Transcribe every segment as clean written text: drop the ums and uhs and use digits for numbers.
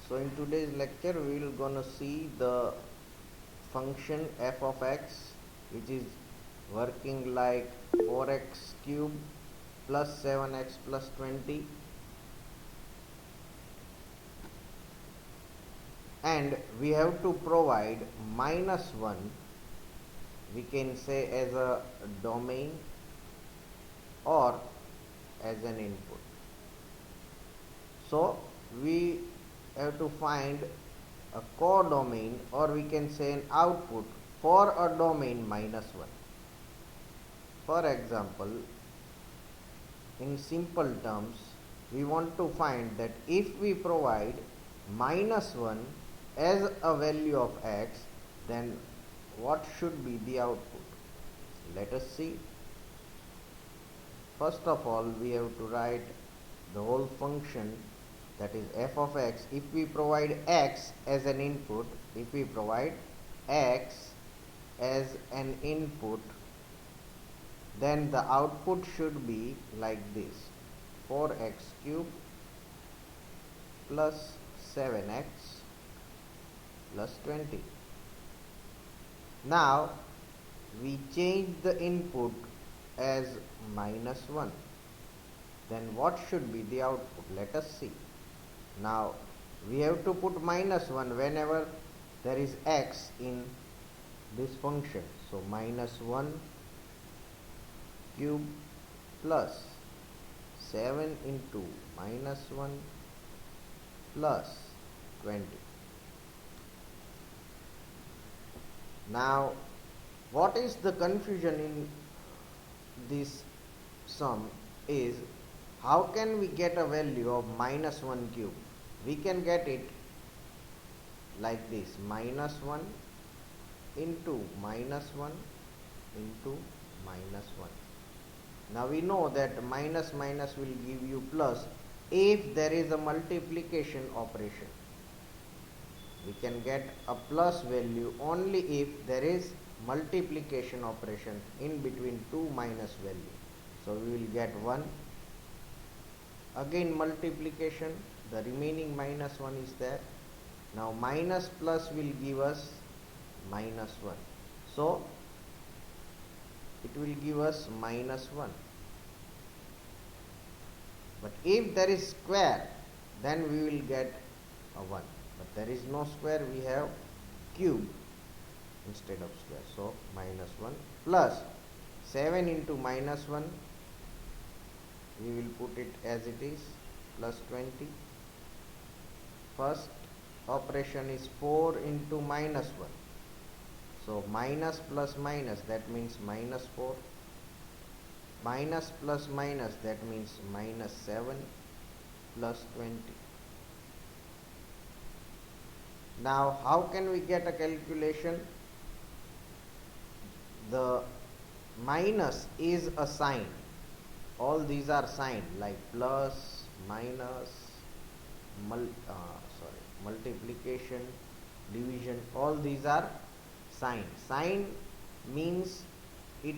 So in today's lecture we will gonna see the function f of x, which is working like 4x cube plus 7x plus 20, and we have to provide minus 1, we can say, as a domain or as an input. So we have to find a codomain, or we can say an output for a domain minus 1. For example, in simple terms, we want to find that if we provide minus 1 as a value of x, then what should be the output? Let us see. First of all, we have to write the whole function, that is f of x. If we provide x as an input, if we provide x as an input, then the output should be like this: 4x cube plus 7x plus 20. Now we change the input as minus 1, then what should be the output? Let us see. Now we have to put minus 1 whenever there is x in this function. So minus 1 cube plus 7 into minus 1 plus 20. Now what is the confusion in this sum is, how can we get a value of minus 1 cube? We can get it like this: minus 1 into minus 1 into minus 1. Now we know that minus minus will give you plus if there is a multiplication operation. We can get a plus value only if there is multiplication operation in between two minus value. So we will get 1. Again multiplication, the remaining minus 1 is there. Now minus plus will give us minus 1. So it will give us minus 1. But if there is square, then we will get a 1. But there is no square, we have cube instead of square. So minus 1 plus 7 into minus 1, we will put it as it is, plus 20. First operation is 4 into minus 1. So minus plus minus, that means minus 4. Minus plus minus, that means minus 7 plus 20. Now how can we get a calculation? The minus is a sign. All these are sign, like plus, minus, multiplication, division, all these are sign. Sign means it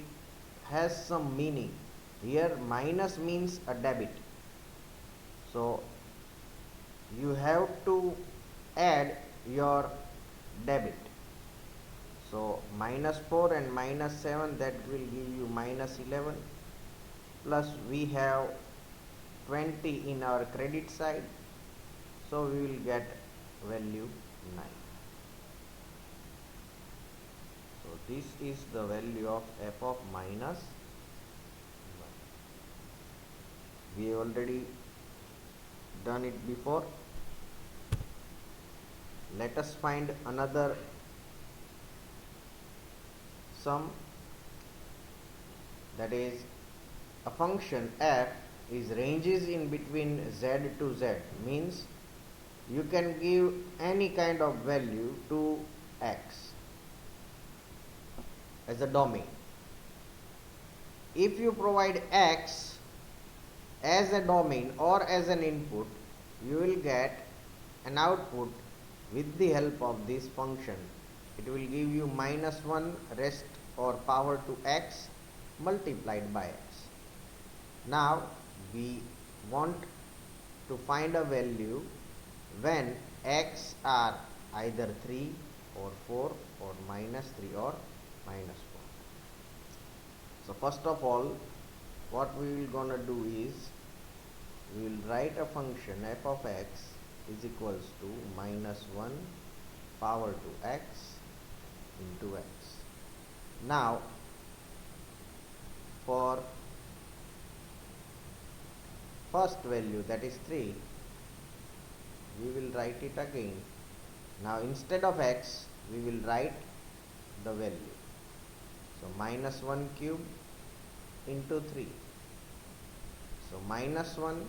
has some meaning. Here minus means a debit. So you have to add your debit. So minus 4 and minus 7, that will give you minus 11, plus we have 20 in our credit side, so we will get value 9. So this is the value of f of minus 1. We have already done it before. Let us find another sum, that is a function f is ranges in between z to z, means you can give any kind of value to x as a domain. If you provide x as a domain or as an input, you will get an output with the help of this function. It will give you minus 1 rest or power to x multiplied by x. Now we want to find a value when x are either 3 or 4 or minus 3 or minus 4. So first of all, what we will gonna do is we will write a function f of x is equals to minus 1 power to x into x. Now for first value, that is 3, we will write it again. Now instead of x, we will write the value. So minus 1 cube into 3. So minus 1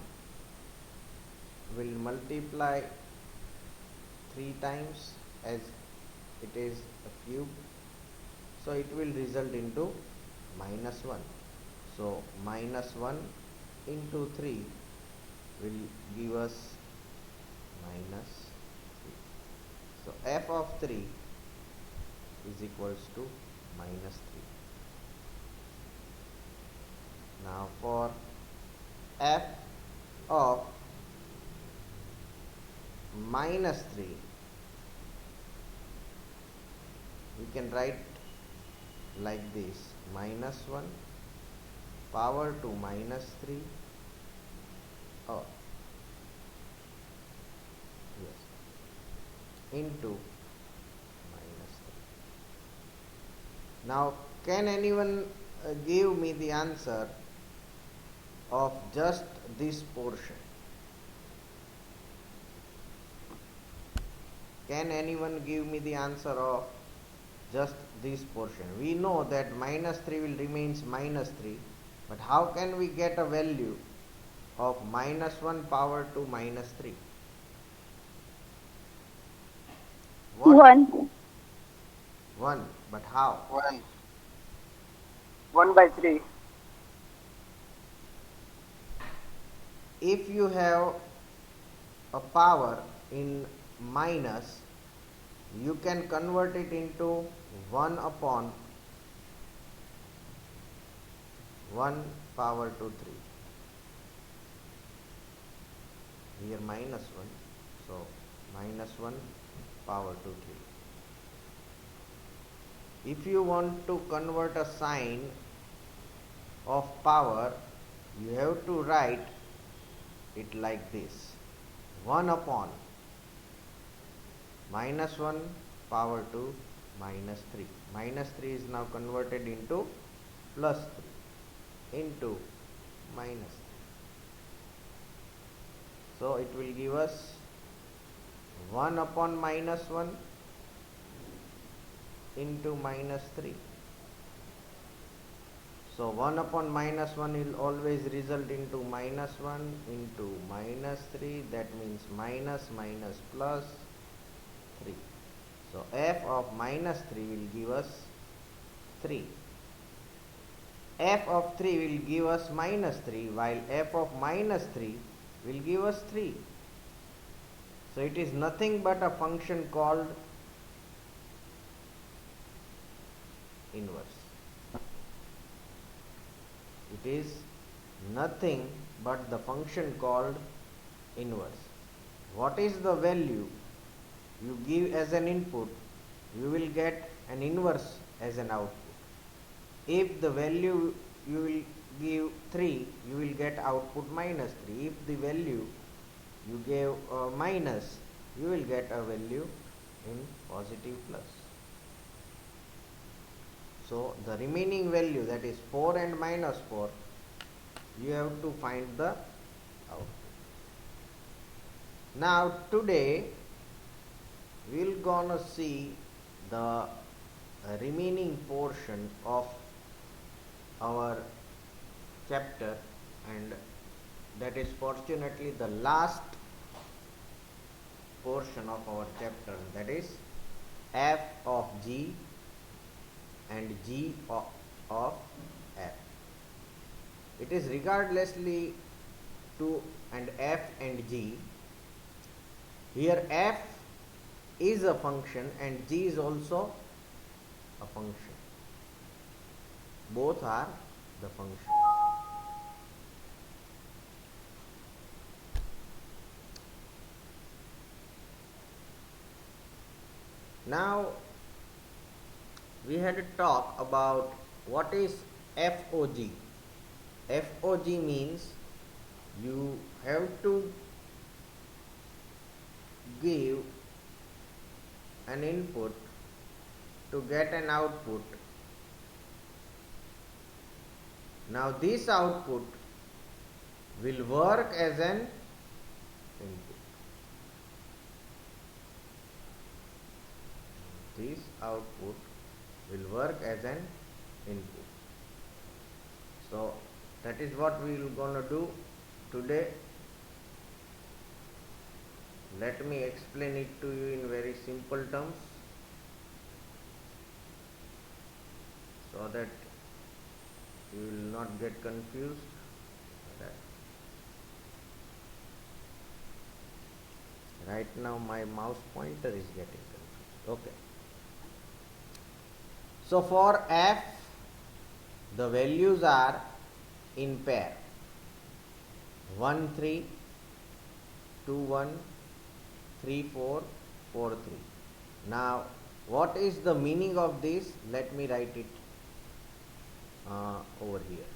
will multiply 3 times as it is a cube. So it will result into minus 1. So minus 1 into 3 will give us minus 3. So f of 3 is equals to minus 3. Now for f of minus 3, we can write like this: minus 1 power to minus 3, or yes, into minus 3. Now can anyone give me the answer of just this portion? Can anyone give me the answer of just this portion? We know that minus 3 will remains minus 3, but how can we get a value of minus 1 power to minus 3? What? 1. 1. But how? 1. 1 by 3. If you have a power in minus, you can convert it into 1 upon 1 power to 3. Here minus 1, so minus 1 power to 3. If you want to convert a sign of power, you have to write it like this: 1 upon minus 1 power to minus 3. Minus 3 is now converted into plus 3 into minus 3. So it will give us 1 upon minus 1 into minus 3. So 1 upon minus 1 will always result into minus 1 into minus 3. That means minus minus plus 3. So f of minus 3 will give us 3. F of 3 will give us minus 3, while f of minus 3 will give us 3. So it is nothing but a function called inverse. It is nothing but the function called inverse. What is the value you give as an input, you will get an inverse as an output. If the value you will give 3, you will get output minus 3. If the value you gave minus, you will get a value in positive plus. So the remaining value, that is 4 and minus 4, you have to find the output. Now today we will gonna see the remaining portion of our chapter, and that is fortunately the last portion of our chapter, that is f of g and g of f. It is regardlessly to and f and g. Here f is a function and g is also a function. Both are the function. Now we had to talk about what is FOG. FOG means you have to give an input to get an output. Now this output will work as an input. This output will work as an input. So that is what we are going to do today. Let me explain it to you in very simple terms so that you will not get confused. Right now my mouse pointer is getting confused. Okay. So for F, the values are in pair 1 3, 2 1, 3 4, 4 3. Now what is the meaning of this? Let me write it over here.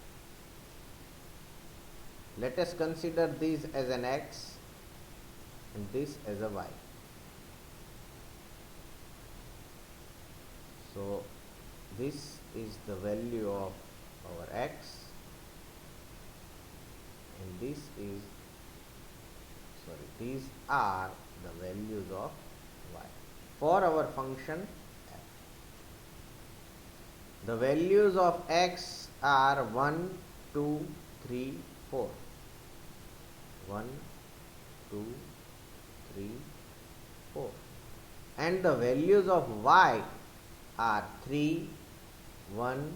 Let us consider this as an X and this as a Y. So this is the value of our X and these are the values of Y for our function F. The values of X are 1 2 3 4. 1 2 3 4, and the values of Y are 3 1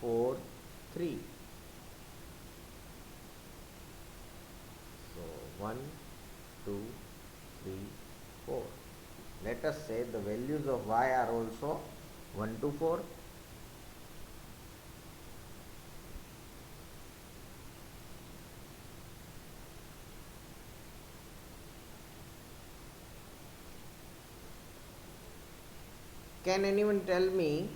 4 3. So 1 2 3 4. Let us say the values of Y are also 1 to 4. Can anyone tell me?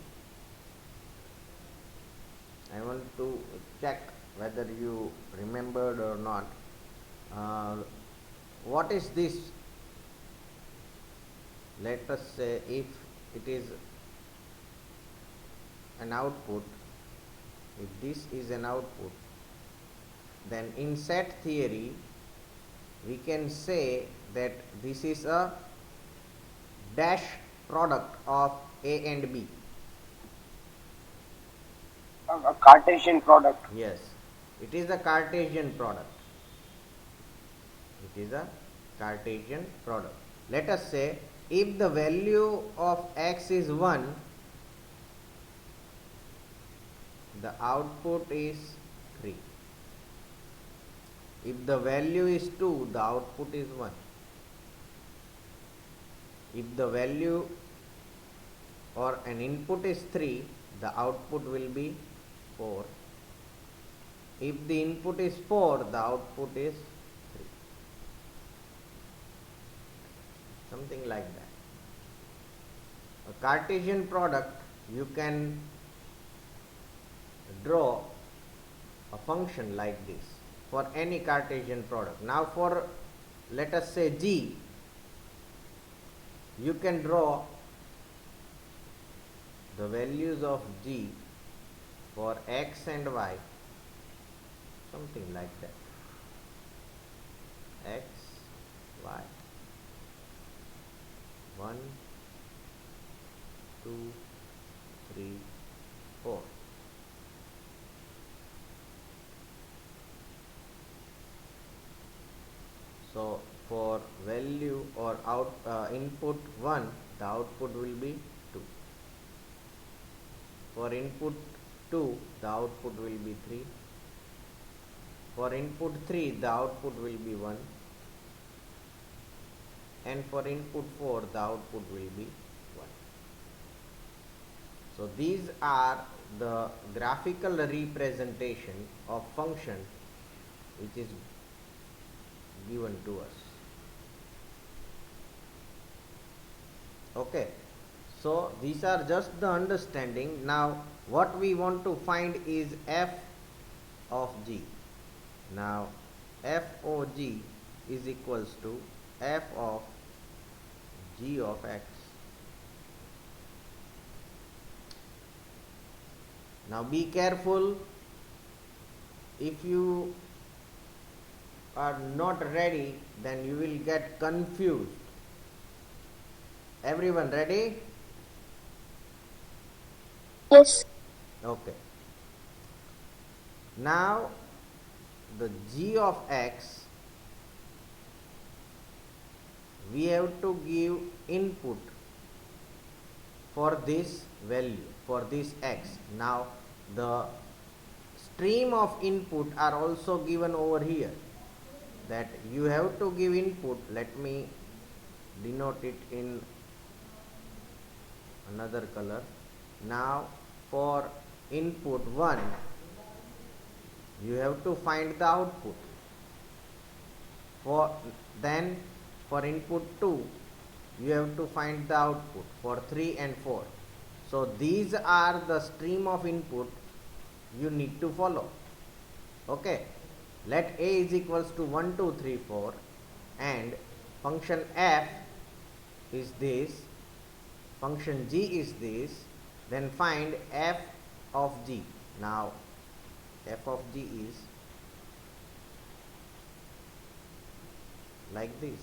I want to check whether you remembered or not. What is this? Let us say if it is an output, if this is an output, then in set theory we can say that this is a dash product of A and B. A Cartesian product. Yes, it is a Cartesian product. It is a Cartesian product. Let us say if the value of X is 1, the output is 3. If the value is 2, the output is 1. If the value or an input is 3, the output will be 4. If the input is 4, the output is 3. Something like that. A Cartesian product, you can draw a function like this for any Cartesian product. Now for, let us say, G, you can draw the values of G for X and Y, something like that. X, Y, 1 2 3 4. So for value or input 1, the output will be 2. For input 2, the output will be 3. For input 3, the output will be 1. And for input 4, the output will be 1. So these are the graphical representation of function which is given to us. Okay. So these are just the understanding. Now what we want to find is f of g. Now f of g is equals to f of g of x. Now be careful, if you are not ready then you will get confused. Everyone ready? Yes. Okay. Now the g of x, we have to give input for this value, for this x. Now the stream of input are also given over here, that you have to give input. Let me denote it in another color. Now for input 1 you have to find the output. Then for input 2 you have to find the output for 3 and 4. So these are the stream of input you need to follow. Okay, let a is equals to 1 2 3 4 and function f is this, function g is this, then find f of g. Now f of g is like this.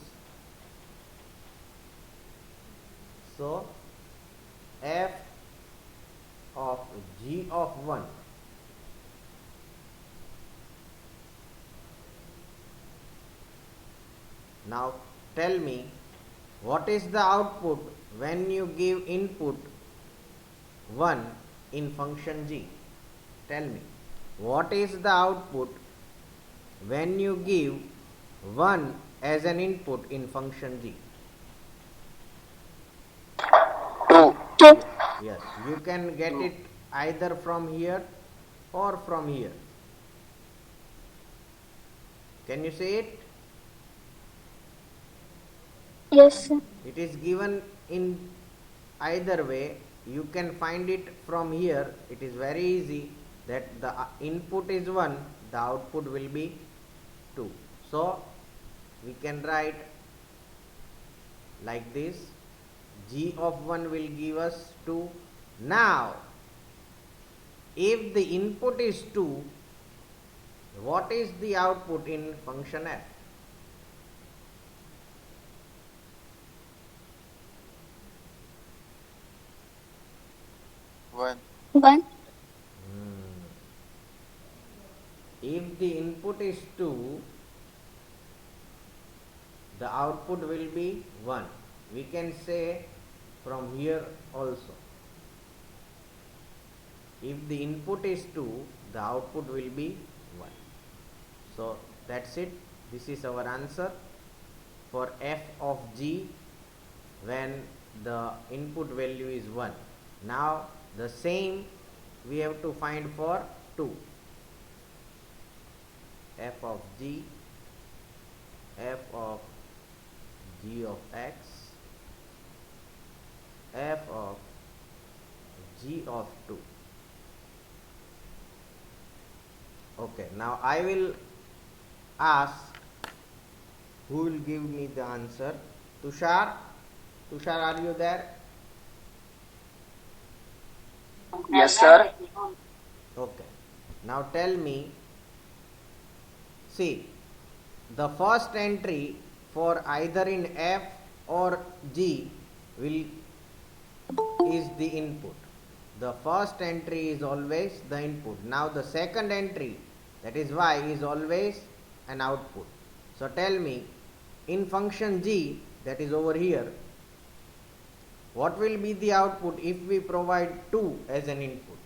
So f of g of 1 now tell me, what is the output when you give input 1 in function g? Tell me, what is the output when you give 1 as an input in function g? 2. 2. Yes, you can get it either from here or from here. Can you say it? Yes, sir. It is given in either way. You can find it from here. It is very easy, that the input is 1, the output will be 2. So we can write like this, g of 1 will give us 2. Now if the input is 2, what is the output in function f? 1. 1. If the input is 2, the output will be 1. We can say from here also. If the input is 2, the output will be 1. So that's it. This is our answer for f of g when the input value is 1. Now the same we have to find for 2. F of g, f of g of x, f of g of 2. Okay, now I will ask who will give me the answer. Tushar, are you there? Yes, sir. Okay, now tell me, see, the first entry for either in f or g is the input. The first entry is always the input. Now the second entry, that is y, is always an output. So tell me, in function g, that is over here, what will be the output if we provide 2 as an input?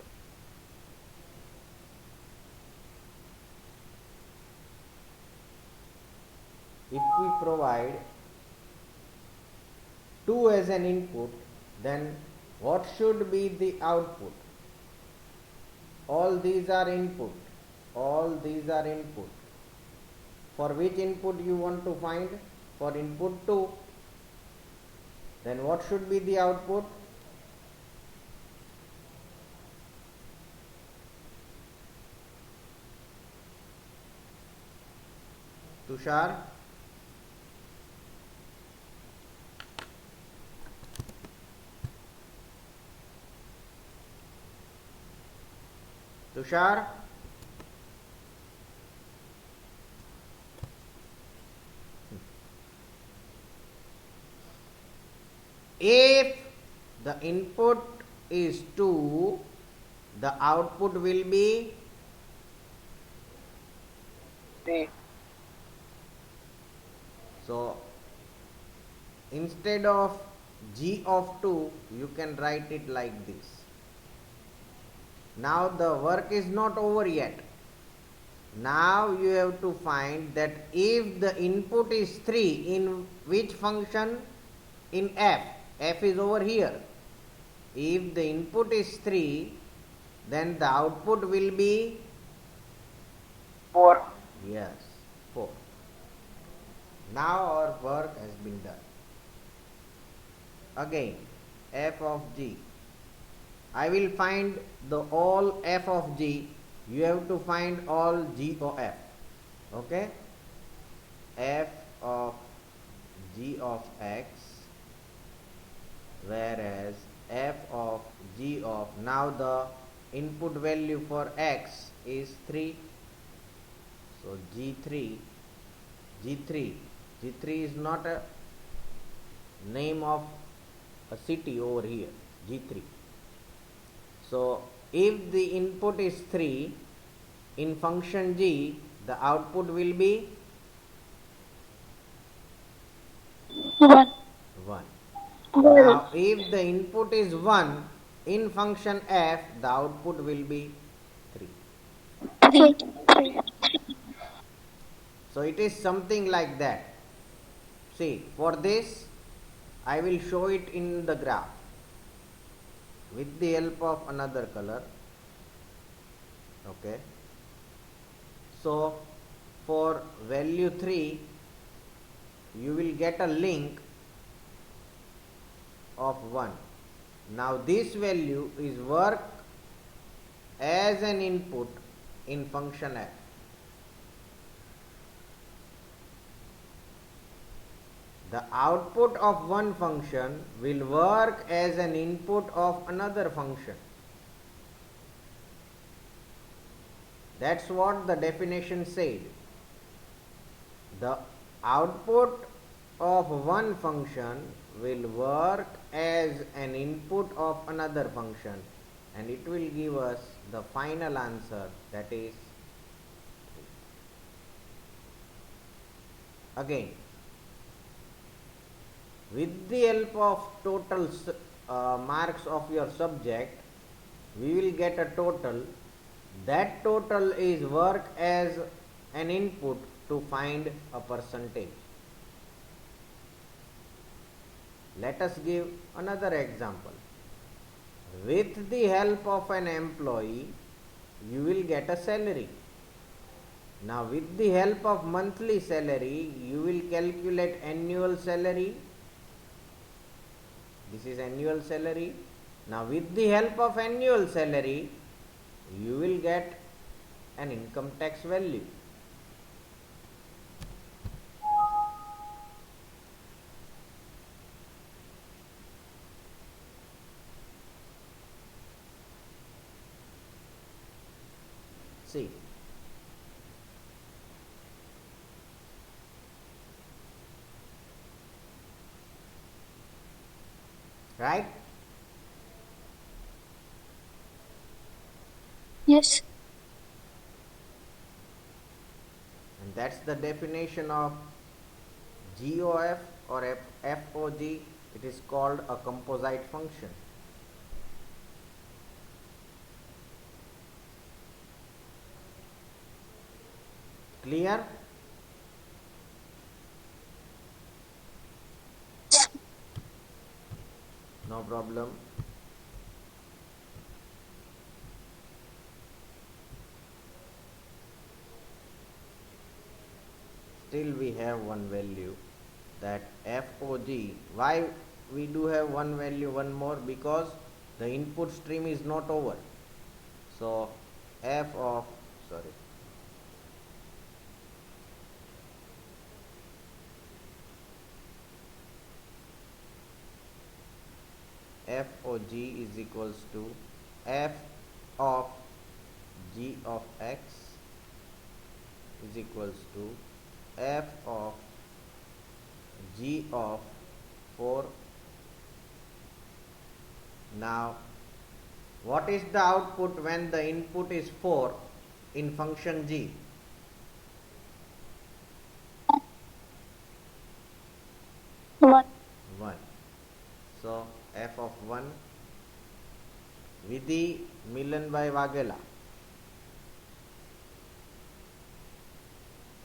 If we provide 2 as an input, then what should be the output? All these are input. All these are input. For which input you want to find? For input 2. Then what should be the output? Tushar? Tushar? If the input is 2, the output will be 3. so instead of g of 2 you can write it like this. Now the work is not over yet. Now you have to find that if the input is 3 in which function? In f. F is over here. If the input is 3, then the output will be 4. yes, 4. Now our work has been done. Again, f of g. I will find the all f of g. You have to find all g of f. Okay? F of g of x, whereas f of g of, now the input value for x is 3. So G3 is not a name of a city over here, G3. So if the input is 3 in function g, the output will be 1. 1. Well, Now if the input is 1 in function f, the output will be 3. 3. 3. So it is something like that. See, for this I will show it in the graph with the help of another color. Okay. So for value 3 you will get a link of 1. Now this value is work as an input in function f. The output of one function will work as an input of another function. That's what the definition said. The output of one function will work as an input of another function, and it will give us the final answer, that is 3. Again, with the help of total marks of your subject, we will get a total. That total is work as an input to find a percentage. Let us give another example. With the help of an employee, you will get a salary. Now with the help of monthly salary, you will calculate annual salary. This is annual salary. Now with the help of annual salary, you will get an income tax value. See, right? yes. And that's the definition of GOF or FOG. It is called a composite function. Clear? No problem. Still we have one value, that FOG. Why we do have one value, one more? Because the input stream is not over. So f of, sorry, f of g is equals to f of g of x is equals to f of g of 4. Now what is the output when the input is 4 in function g? 1. 1. So f of 1. Vidhi Milanbhai Waghela.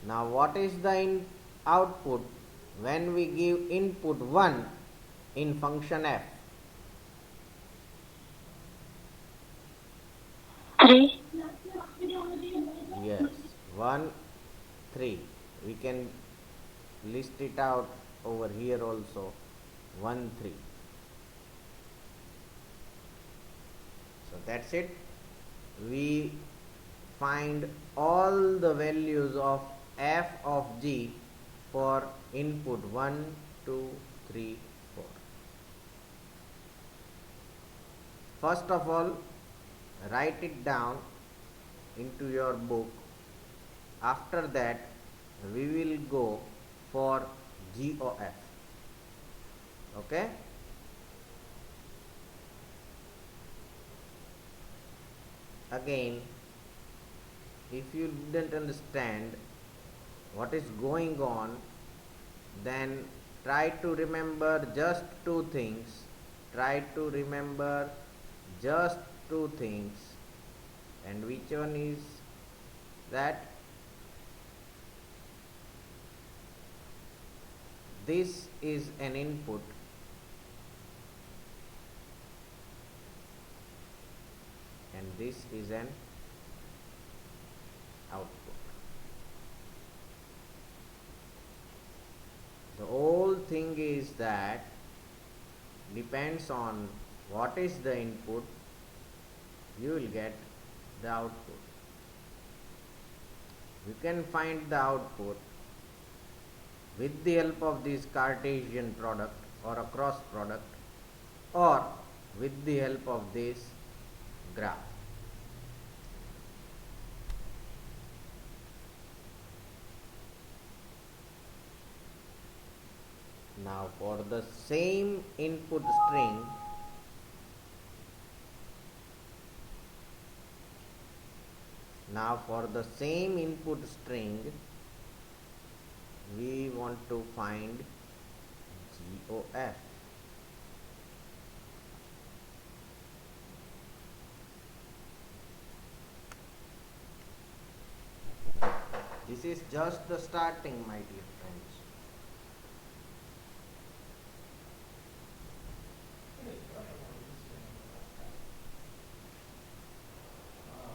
Now what is the output when we give input 1 in function f? 3. Yes, 1, 3. We can list it out over here also. 1, 3. So that's it. We find all the values of f of g for input 1, 2, 3, 4. First of all, write it down into your book. After that, we will go for GOF. Okay? Again, if you didn't understand what is going on, then try to remember just two things. Try to remember just two things. And which one is that? This is an input and this is an output. The whole thing is that depends on what is the input, you will get the output. You can find the output with the help of this Cartesian product or a cross product, or with the help of this graph. Now for the same input string, we want to find GOF. This is just the starting, my dear.